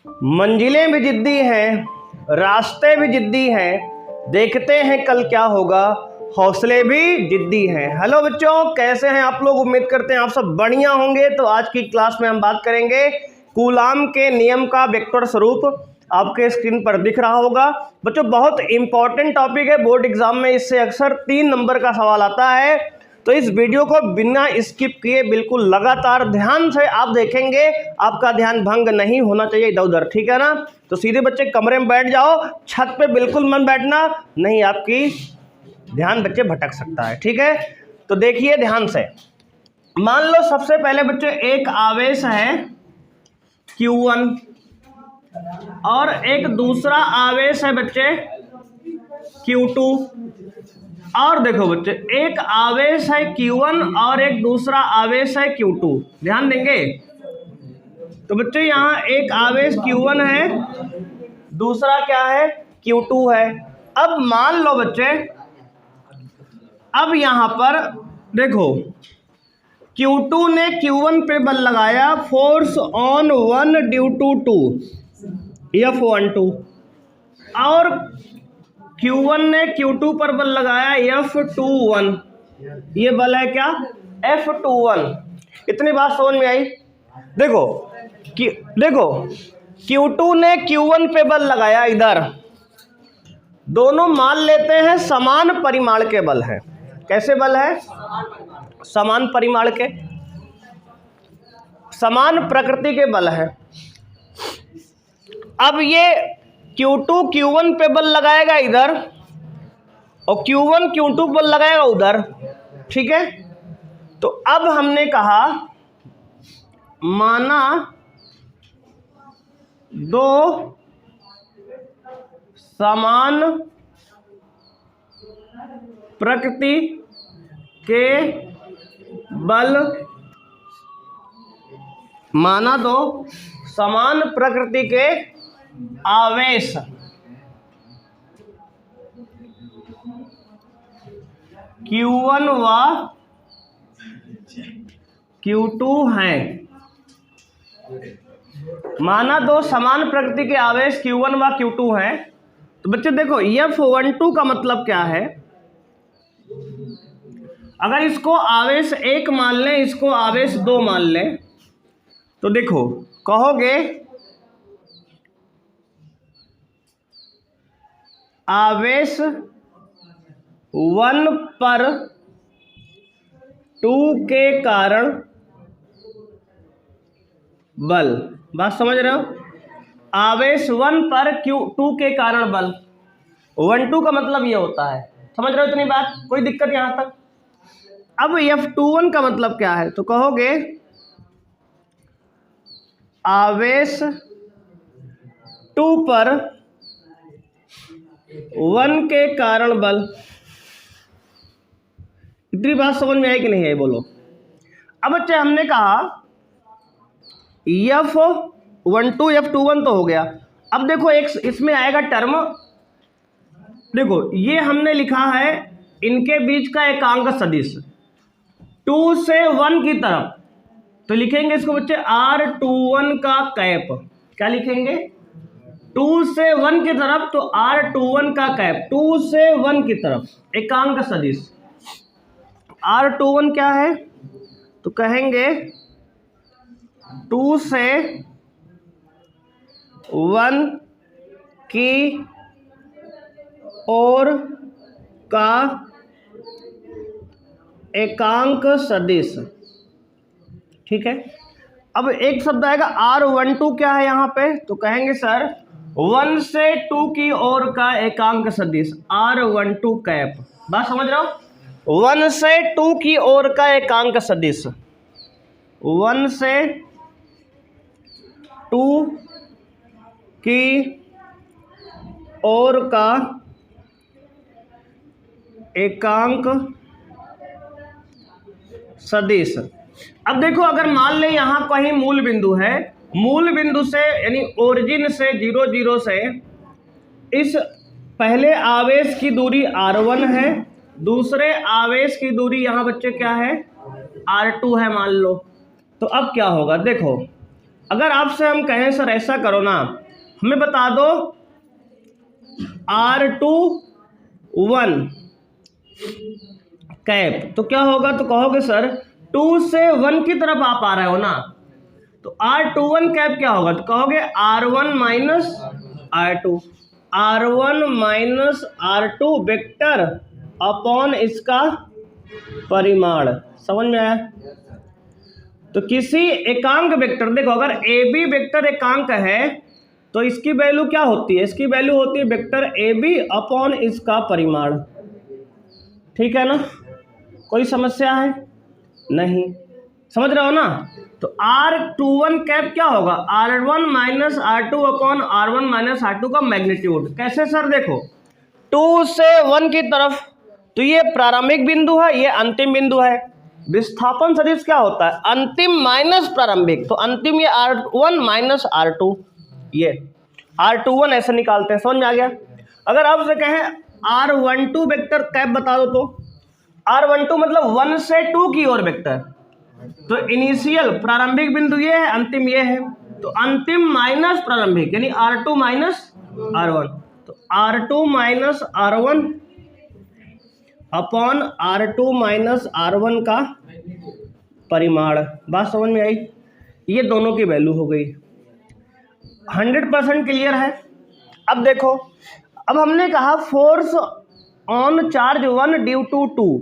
मंजिलें भी जिद्दी हैं, रास्ते भी जिद्दी हैं, देखते हैं कल क्या होगा, हौसले भी जिद्दी हैं। हेलो बच्चों, कैसे हैं आप लोग? उम्मीद करते हैं आप सब बढ़िया होंगे। तो आज की क्लास में हम बात करेंगे कूलाम के नियम का वेक्टर स्वरूप। आपके स्क्रीन पर दिख रहा होगा। बच्चों, बहुत इंपॉर्टेंट टॉपिक है, बोर्ड एग्जाम में इससे अक्सर 3 नंबर का सवाल आता है। तो इस वीडियो को बिना स्किप किए बिल्कुल लगातार ध्यान से आप देखेंगे। आपका ध्यान भंग नहीं होना चाहिए इधर उधर, ठीक है ना? तो सीधे बच्चे कमरे में बैठ जाओ, छत पे बिल्कुल मत बैठना, नहीं आपकी ध्यान बच्चे भटक सकता है, ठीक है? तो देखिए ध्यान से। मान लो सबसे पहले बच्चे एक आवेश है Q1 और एक दूसरा आवेश है बच्चे Q2। और देखो बच्चे, एक आवेश है Q1 और एक दूसरा आवेश है Q2। ध्यान देंगे। तो बच्चे यहाँ एक आवेश Q1 है, दूसरा क्या है? Q2 है। अब मान लो बच्चे, अब यहाँ पर देखो, Q2 ने Q1 पे बल लगाया, force on 1 due to 2 F12, और Q1 ने Q2 पर बल लगाया F21। ये बल है क्या? F21। इतनी बात समझ में आई? देखो Q2 ने Q1 पे बल लगाया, इधर दोनों मान लेते हैं समान परिमाण के बल है। कैसे बल है? समान परिमाण के, समान प्रकृति के बल है। अब ये Q2 Q1 पे बल लगाएगा इधर, और Q1 Q2 पे बल लगाएगा उधर, ठीक है? तो अब हमने कहा माना दो समान प्रकृति के बल, माना दो समान प्रकृति के आवेश Q1 व Q2 हैं। माना दो समान प्रकृति के आवेश Q1 व Q2 हैं। तो बच्चे देखो, F12 का मतलब क्या है? अगर इसको आवेश 1 मान लें, इसको आवेश 2 मान लें, तो देखो कहोगे आवेश 1 पर 2 के कारण बल। बात समझ रहे हो? आवेश 1 पर 2 के कारण बल, 1-2 का मतलब ये होता है। समझ रहे हो इतनी बात? कोई दिक्कत यहां तक? अब F21 का मतलब क्या है? तो कहोगे आवेश 2 पर 1 के कारण बल। इतनी बात समझ में आई कि नहीं आई? बोलो। अब बच्चे हमने कहा F12 F21 तो हो गया। अब देखो एक इसमें आएगा टर्म, देखो ये हमने लिखा है इनके बीच का एकांक सदिश 2 से 1 की तरफ, तो लिखेंगे इसको बच्चे R21 का कैप। क्या लिखेंगे? 2 से 1 की तरफ, तो R21 का कैप 2 से 1 की तरफ एकांक सदिश। R21 क्या है? तो कहेंगे 2 से 1 की ओर का एकांक सदिश, ठीक है? अब एक शब्द आएगा R12 क्या है यहाँ पे? तो कहेंगे सर 1 से 2 की ओर का एकांक सदिश R12 कैप। बात समझ रहे हो? 1 से 2 की ओर का एकांक सदिश, 1 से 2 की ओर का एकांक सदिश। अब देखो, अगर मान ले यहां कहीं मूल बिंदु है, मूल बिंदु से यानी ओरिजिन से 0 0 से इस पहले आवेश की दूरी R1 है, दूसरे आवेश की दूरी यहाँ बच्चे क्या है? R2 है मान लो। तो अब क्या होगा? देखो अगर आपसे हम कहें सर ऐसा करो ना, हमें बता दो R21 कैप, तो क्या होगा? तो कहोगे सर 2 से 1 की तरफ आप आ रहे हो ना, तो R21 कैप क्या होगा? तो कहोगे R1 minus R2, R1 minus R2 vector upon इसका परिमाण। समझ में आया? तो किसी एकांक वेक्टर, देखो अगर ए बी वेक्टर एकांक है तो इसकी वैल्यू क्या होती है? इसकी वैल्यू होती है वेक्टर ए बी अपॉन इसका परिमाण। ठीक है ना? कोई समस्या है? नहीं, समझ रहे हो ना? तो R21 कैप क्या होगा? R1 minus R2 upon R1 minus R2 का मैग्नीट्यूड। कैसे सर? देखो 2 से 1 की तरफ, तो ये प्रारंभिक बिंदु है, ये अंतिम बिंदु है। विस्थापन सदिश क्या होता है? अंतिम माइनस प्रारंभिक, तो अंतिम ये R1 माइनस R2, ये R21 ऐसे निकालते हैं। समझ में आ गया? अगर आपसे कहें R12 वेक्टर कैप बता दो, तो R12 मतलब 1 से 2 की ओर वेक्टर, तो इनिशियल प्रारंभिक बिंदु ये है, अंतिम ये है, तो अंतिम माइनस प्रारंभिक यानी R2 माइनस R1, तो R2 minus R1 upon R2 minus R1 का परिमाण। बात समझ में आई? ये दोनों की वैल्यू हो गई। 100% क्लियर है? अब देखो, अब हमने कहा force on charge 1 due to 2,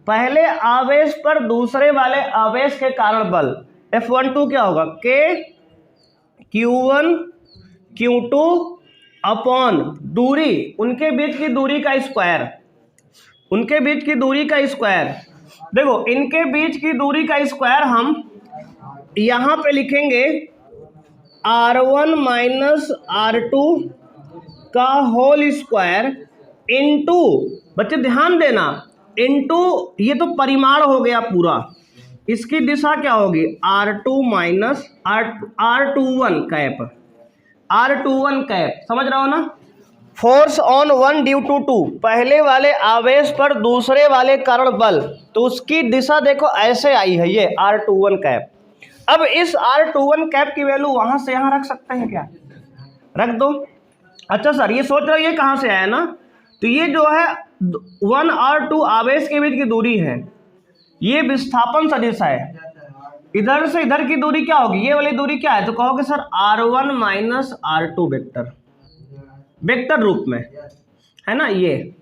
पहले आवेश पर दूसरे वाले आवेश के कारण बल F12 क्या होगा? K Q1 Q2 अपॉन दूरी, उनके बीच की दूरी का स्क्वायर, उनके बीच की दूरी का स्क्वायर। देखो इनके बीच की दूरी का स्क्वायर हम यहां पे लिखेंगे R1 माइनस R2 का होल स्क्वायर इनटू, बच्चे ध्यान देना, इनटू ये तो परिमाण हो गया पूरा, इसकी दिशा क्या होगी? R2 minus R21 cap, R21 cap. समझ रहे हो ना? फोर्स ऑन 1 ड्यू टू 2, पहले वाले आवेश पर दूसरे वाले कारण बल, तो उसकी दिशा देखो ऐसे आई है, ये R21 कैप। अब इस R21 कैप की वैल्यू वहां से यहां रख सकते हैं क्या? रख दो। अच्छा सर ये सोच रहे हो ये कहां से आया ना, तो ये जो है 1 और 2 आवेश के बीच की दूरी है, ये विस्थापन सदिश है। इधर से इधर की दूरी क्या होगी? ये वाली दूरी क्या है? तो कहोगे sir R1 minus R2 vector, vector रूप में है ना ये।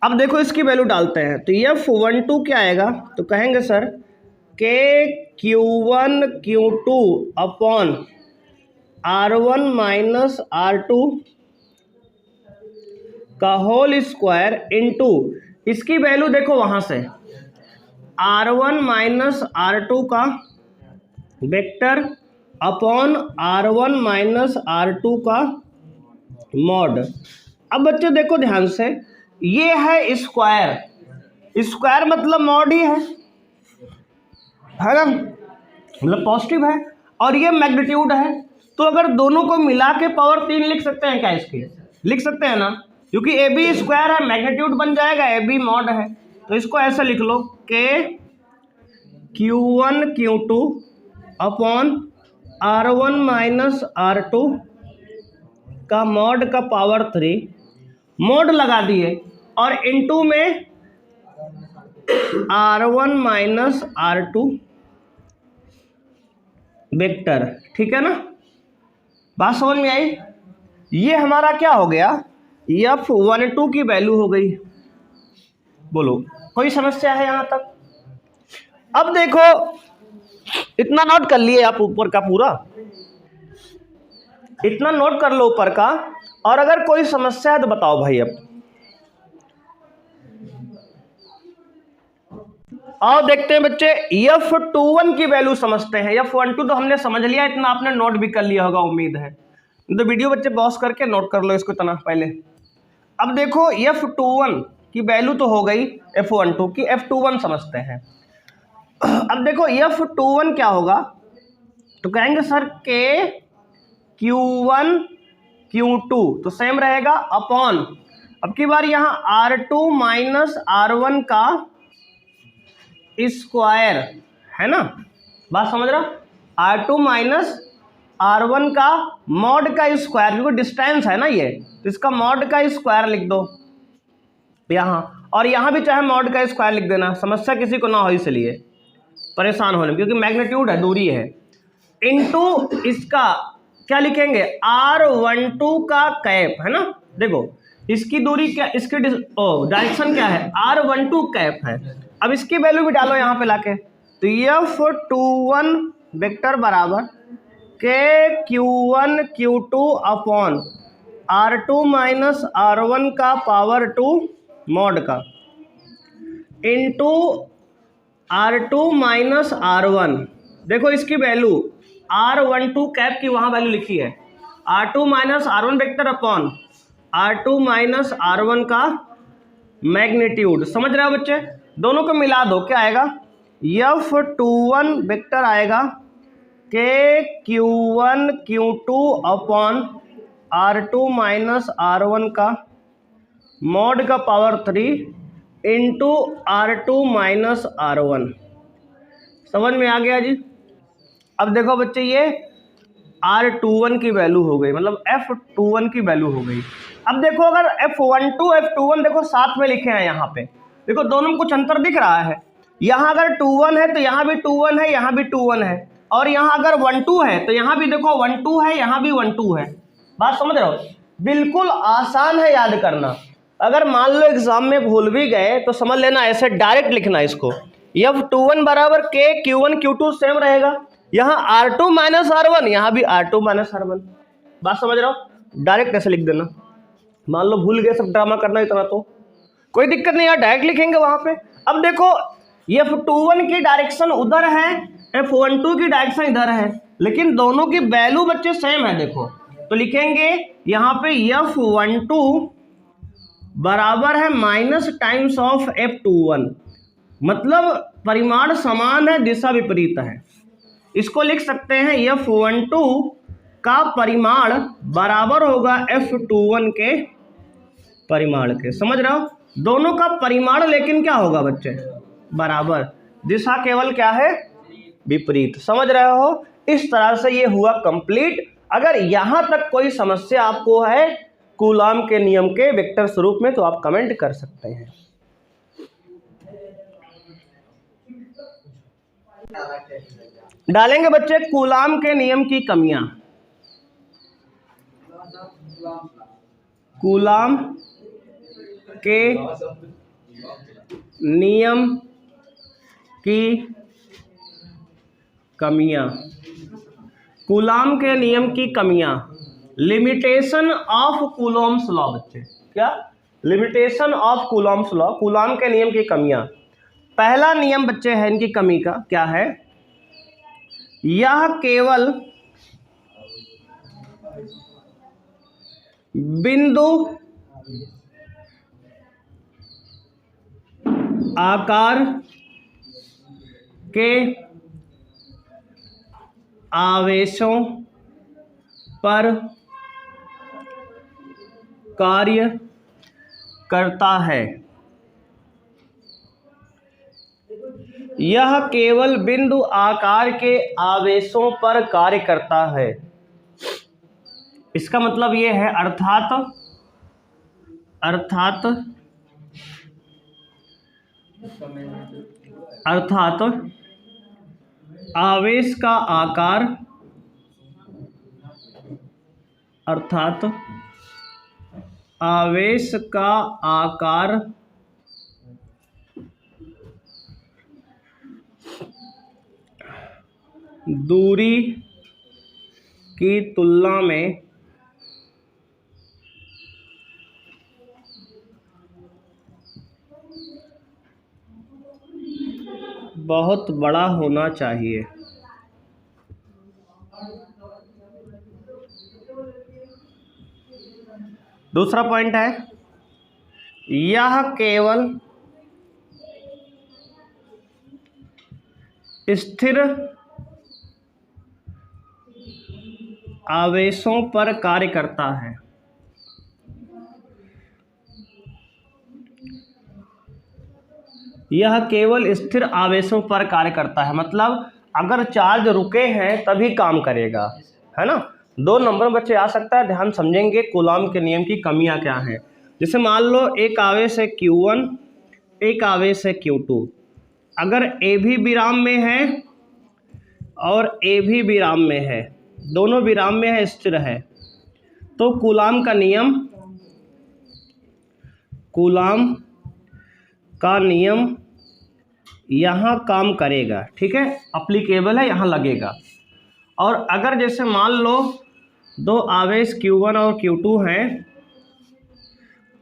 अब देखो इसकी वैल्यू डालते हैं, तो F12 क्या आएगा? तो कहेंगे sir K Q1 Q2 upon R1 minus R2 का होल स्क्वायर इनटू, इसकी वैल्यू देखो वहां से R1 माइनस R2 का vector upon R1 minus R2 का मॉड। अब बच्चे देखो ध्यान से, ये है स्क्वायर, स्क्वायर मतलब मॉड ही है ना, मतलब पॉजिटिव है, और ये मैग्नीट्यूड है। तो अगर दोनों को मिला के पावर 3 लिख सकते हैं क्या? इसकी लिख सकते हैं ना, क्योंकि ए बी स्क्वायर है, मैग्नीट्यूड बन जाएगा, ए बी मॉड है, तो इसको ऐसे लिख लो K Q1 Q2 upon R1 minus R2 का मॉड का पावर 3, मॉड लगा दिए, और इनटू में R1 माइनस R2 वेक्टर। ठीक है ना? बात समझ में आई? ये हमारा क्या हो गया? F12 की वैल्यू हो गई। बोलो कोई समस्या है यहां तक? अब देखो इतना नोट कर लिए आप ऊपर का पूरा, इतना नोट कर लो ऊपर का, और अगर कोई समस्या है तो बताओ भाई। अब देखते हैं बच्चे F21 की वैल्यू समझते हैं। F12 तो हमने समझ लिया, इतना आपने नोट भी कर लिया होगा उम्मीद है, तो वीडियो बच्चे पॉज करके नोट कर लो इसको इतना पहले। अब देखो F21 की वैल्यू तो हो गई F12 की, F21 समझते हैं। अब देखो F21 क्या होगा? तो कहेंगे सर K Q1 Q2 तो सेम रहेगा अपॉन, अब की बार यहाँ R2 माइनस R1 का स्क्वायर, है ना? बात समझ रहा? R2 माइनस R1 का मॉड का स्क्वायर, क्योंकि डिस्टेंस है ना ये, तो इसका मॉड का स्क्वायर लिख दो यहाँ, और यहाँ भी चाहे मॉड का स्क्वायर लिख देना, समस्या किसी को ना हो इसलिए परेशान होने, क्योंकि मैग्नीट्यूड है, दूरी है। इनटू इसका क्या लिखेंगे, R12 का कैप, है ना। देखो इसकी दूरी क्या, इसकी डायरेक्शन क्या है, R12 कैप है। अब इसकी वैल्यू भी डालो यहाँ पे लाके, तो F21 वेक्टर बराबर KQ1 Q2 upon R2 minus R1 का पावर 2 मॉड का इंटू R2 माइनस R1। देखो इसकी वैल्यू R12 कैप की वहाँ वैल्यू लिखी है, R2 minus R1 vector upon R2 minus R1 का मैग्नीट्यूड। समझ रहे हो बच्चे, दोनों को मिला दो, क्या आएगा, F21 वेक्टर आएगा KQ1 Q2 upon R2 minus R1 का मॉड का power 3 into R2 minus R1। समझ में आ गया जी। अब देखो बच्चे ये R21 की वैल्यू हो गई, मतलब F21 की वैल्यू हो गई। अब देखो अगर F12 F21 देखो साथ में लिखे हैं यहाँ पे, देखो दोनों में कुछ अंतर दिख रहा है। यहाँ अगर 21 है तो यहाँ भी 21 है, यहाँ भी 21 है, और यहाँ अगर 12 है तो यहाँ भी देखो 12 है, यहाँ भी 12 है। बात समझ रहे हो, बिल्कुल आसान है याद करना। अगर मान लो एग्जाम में भूल भी गए तो समझ लेना, ऐसे डायरेक्ट लिखना इसको, F21 बराबर KQ1 Q2 सेम रहेगा, यहाँ R2 माइनस R1, यहाँ भी R2 माइनस R1। बात समझ रहे हो, डायरेक्ट ऐसे लिख देना। मान लो भूल गए, सब ड्रामा करना इतना तो कोई दिक्कत नहीं, यार डायरेक्ट लिखेंगे वहां पे। अब देखो F21 की डायरेक्शन उधर है, F12 की डायरेक्शन इधर है, लेकिन दोनों की वैल्यू बच्चे सेम है। देखो तो लिखेंगे यहाँ पे F12 बराबर है माइनस टाइम्स ऑफ F21, मतलब परिमाण समान है, दिशा विपरीत है। इसको लिख सकते हैं F12 का परिमाण बराबर होगा F21 के परिमाण के। समझ रहे हो, दोनों का परिमाण लेकिन क्या होगा बच्चे, बराबर, दिशा केवल क्या है, विपरीत। समझ रहे हो, इस तरह से ये हुआ कंप्लीट। अगर यहां तक कोई समस्या आपको है कूलाम के नियम के वेक्टर स्वरूप में तो आप कमेंट कर सकते हैं। डालेंगे बच्चे कूलाम के नियम की कमियां। कूलाम के नियम की कमियां, कूलाम के नियम की कमियां, लिमिटेशन ऑफ कूलॉम्स लॉ। बच्चे क्या, limitation of Coulomb's law, coulomb के नियम की कमियां। पहला नियम बच्चे है इनकी कमी का, क्या है, यह केवल बिंदु आकार के आवेशों पर कार्य करता है। यह केवल बिंदु आकार के आवेशों पर कार्य करता है। इसका मतलब ये है, अर्थात आवेश का आकार, अर्थात आवेश का आकार दूरी की तुलना में बहुत बड़ा होना चाहिए। दूसरा पॉइंट है, यह केवल स्थिर आवेशों पर कार्य करता है। यह केवल स्थिर आवेशों पर कार्य करता है, मतलब अगर चार्ज रुके हैं तभी काम करेगा, है ना। 2 नंबर बच्चे आ सकता है, ध्यान समझेंगे कूलाम के नियम की कमियां क्या हैं। जैसे मान लो एक आवेश है Q1, एक आवेश है Q2, अगर ए भी विराम में है और ए भी विराम में है, दोनों विराम में है, स्थिर है, तो कूलाम का नियम यहाँ काम करेगा, ठीक है, अप्लीकेबल है, यहाँ लगेगा। और अगर जैसे मान लो 2 आवेश Q1 और Q2 हैं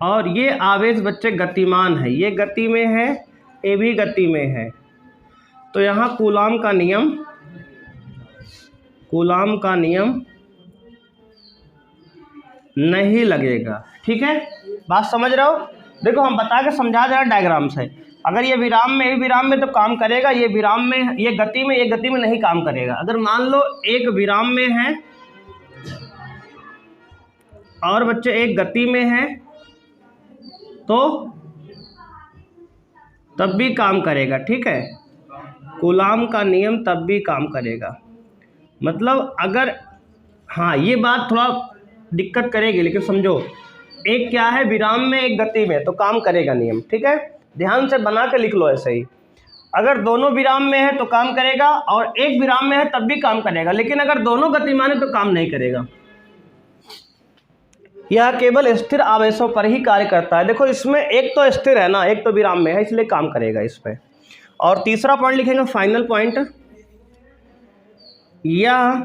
और ये आवेश बच्चे गतिमान है, ये गति में है, ये भी गति में है, तो यहाँ कूलाम का नियम नहीं लगेगा, ठीक है। बात समझ रहे हो? देखो हम बता के समझा दे रहे हैं डायग्राम से। अगर ये विराम में, ये विराम में तो काम करेगा, ये विराम में, ये गति में नहीं काम करेगा। अगर मान लो एक विराम में है और बच्चे एक गति में है तो तब भी काम करेगा, ठीक है। कूलाम का नियम तब भी काम करेगा। मतलब अगर, हाँ ये बात थोड़ा दिक्कत करेगी, लेकिन समझो, एक क्या है विराम में, एक गति में, तो काम करेगा नियम, ठीक है। ध्यान से बना के लिख लो ऐसे ही। अगर दोनों विराम में है तो काम करेगा और एक विराम में है तब भी काम करेगा, लेकिन अगर दोनों गतिमान है तो काम नहीं करेगा। यह केवल स्थिर आवेशों पर ही कार्य करता है। देखो इसमें एक तो स्थिर है ना, एक तो विराम में है, इसलिए काम करेगा इस पे। और तीसरा पॉइंट लिखेंगे, फाइनल पॉइंट, यह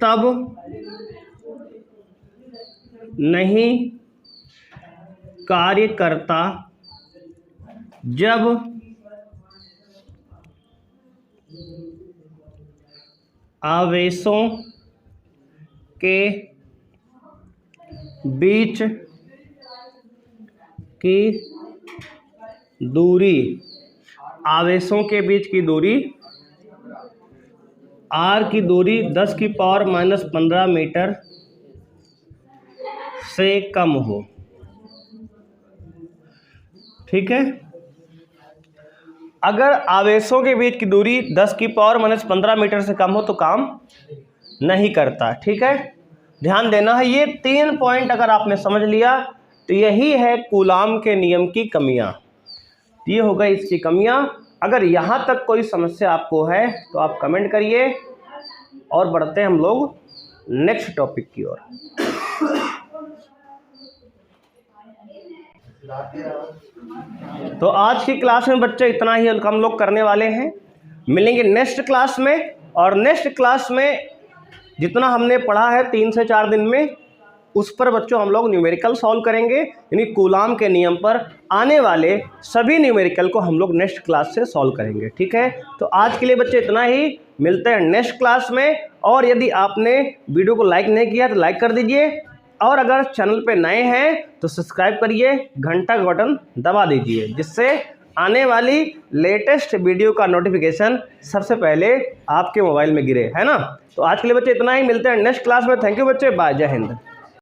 तब नहीं कार्य करता जब आवेशों के बीच की दूरी, आवेशों के बीच की दूरी, r की दूरी 10⁻⁻15 मीटर से कम हो, ठीक है। अगर आवेशों के बीच की दूरी 10⁻⁻15 मीटर से कम हो तो काम नहीं करता, ठीक है। ध्यान देना है, ये 3 पॉइंट अगर आपने समझ लिया तो यही है कूलाम के नियम की कमियां। ये हो गई इसकी कमियां। अगर यहाँ तक कोई समस्या आपको है तो आप कमेंट करिए और बढ़ते हैं हम लोग नेक्स्ट टॉपिक की ओर। तो आज की क्लास में बच्चे इतना ही हम लोग करने वाले हैं। मिलेंगे नेक्स्ट क्लास में, और नेक्स्ट क्लास में जितना हमने पढ़ा है 3 से 4 दिन में, उस पर बच्चों हम लोग न्यूमेरिकल सॉल्व करेंगे। यानी कूलाम के नियम पर आने वाले सभी न्यूमेरिकल को हम लोग नेक्स्ट क्लास से सॉल्व करेंगे, ठीक है। तो आज के लिए बच्चे इतना ही, मिलते हैं नेक्स्ट क्लास में। और यदि आपने वीडियो को लाइक नहीं किया तो लाइक कर दीजिए, और अगर चैनल पे नए हैं तो सब्सक्राइब करिए, घंटा का बटन दबा दीजिए, जिससे आने वाली लेटेस्ट वीडियो का नोटिफिकेशन सबसे पहले आपके मोबाइल में गिरे, है ना। तो आज के लिए बच्चे इतना ही, मिलते हैं नेक्स्ट क्लास में। थैंक यू बच्चे, बाय, जय हिंद।